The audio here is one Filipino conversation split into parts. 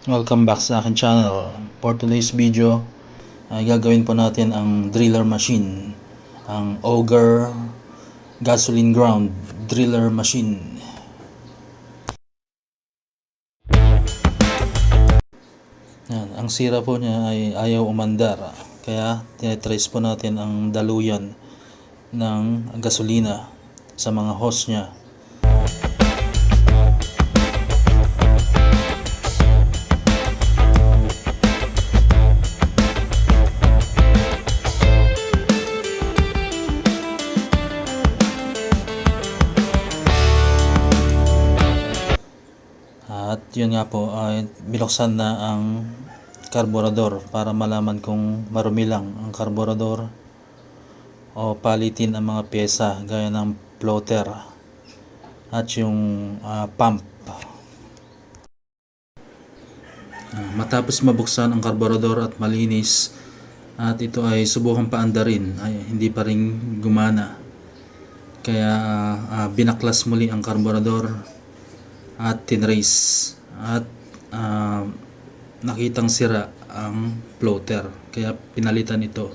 Welcome back sa akin channel. For today's video ay gagawin po natin ang driller machine, ang Auger gasoline ground driller machine. Yan, ang sira po niya ay ayaw umandar, kaya tinatrace po natin ang daluyan ng gasolina sa mga hose niya. At yun nga po, ay binuksan na ang karburador para malaman kung marumi lang ang karburador o palitin ang mga pyesa gaya ng floater at yung pump. Matapos mabuksan ang karburador at malinis at ito ay subukan paandarin, ay hindi pa rin gumana, kaya binaklas muli ang karburador at tinrace at nakitang sira ang floater, kaya pinalitan ito.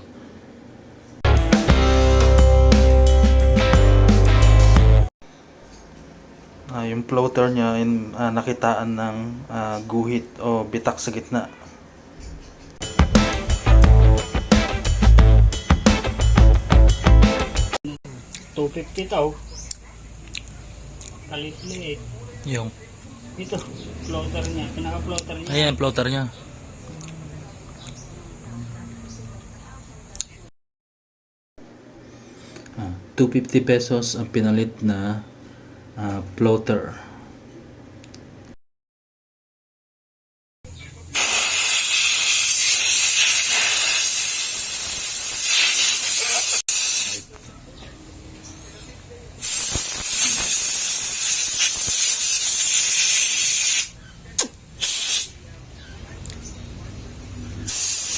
Yung floater niya ay nakitaan ng guhit o bitak sa gitna. $250 tao. Kalit-lit. Yung Ito, floater niya. Pinaka-floater niya. ayan, floater niya. ₱250 ang pinalit na floater.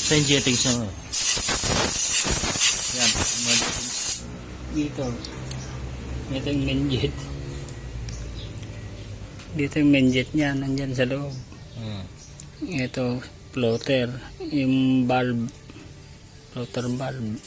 Sa injetting siya. Yan. Dito. Ito yung main jet. Dito yung main jet niya. Nandyan sa loob. Ito, floater. Yung valve. Floater valve.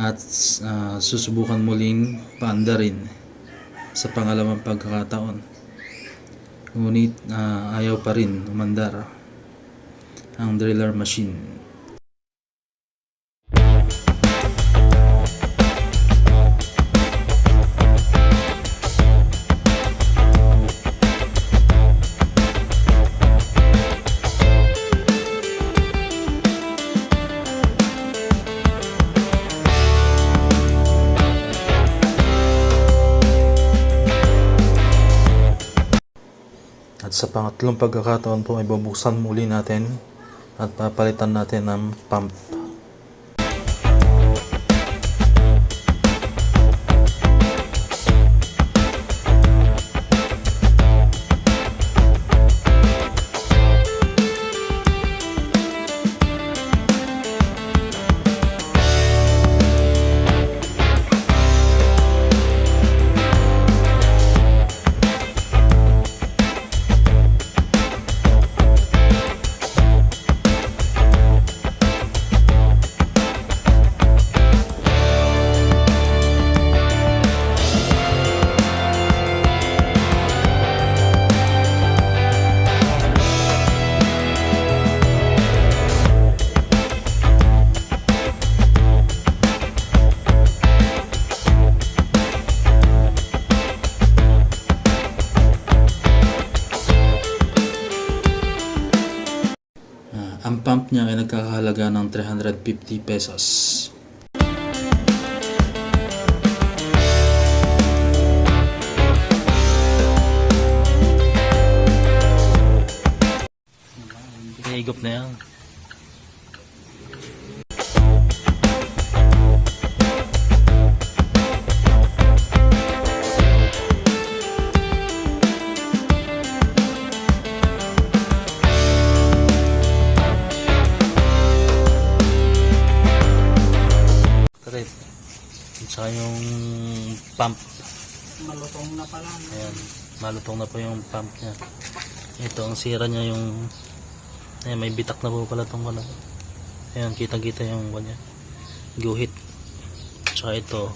At susubukan muling paandarin sa pangalawang pagkakataon, ngunit ayaw pa rin umandar ang driller machine. At sa pangatlong pagkakataon po ay bubuksan muli natin at papalitan natin ng pump. Ang pump niya ay nagkakahalaga ng ₱350. Humigop na yan. Correct. Saka yung pump. Malutong na pala. Ayan, malutong na po yung pump niya. Ito, ang sira niya yung... Ayan, may bitak na po pala itong ano. Ayan, kitang-kita yung kanya. Guhit. Tsaka ito.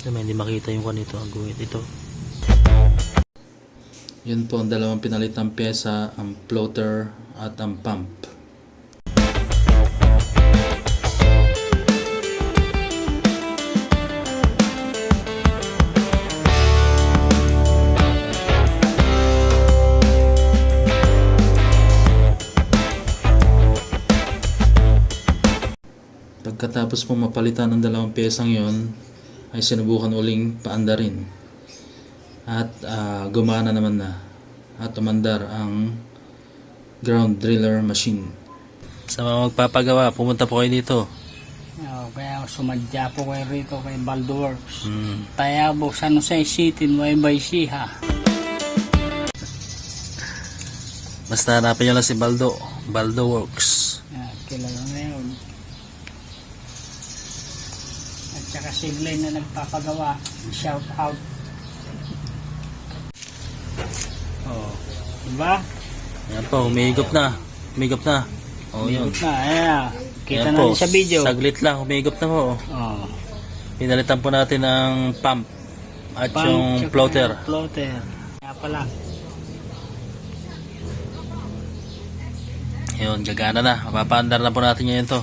Ayan, hindi makita yung kanito, ang guhit. Ito. Yun po ang dalawang pinalitang pyesa, ang floater at ang pump. Pagkatapos po mapalitan ang dalawang pyesang yon, ay sinubukan uling paandarin. At gumana naman na. At umandar ang ground driller machine. Sa mga magpapagawa, pumunta po kayo dito. Kaya sumadya po kayo rito kay Baldo Works. Tayabo, San Jose City, Nueva Ecija. Basta hanapin nyo lang si Baldo. Baldo Works. Kilala na yun. At saka si Glenn na nagpapagawa. Shout out. Oh, diba? Ayan po, humigop na. Humigop na. O, yun. Ikot na, ayan. Kita Ayan natin po, sa video. saglit lang, humigop na po. Oh. Pinalitan po natin ang pump at Pump, yung tsaka floater. yung Floater. Kaya pala. Yun, gagana na. Mapapaandar na po natin ngayon to.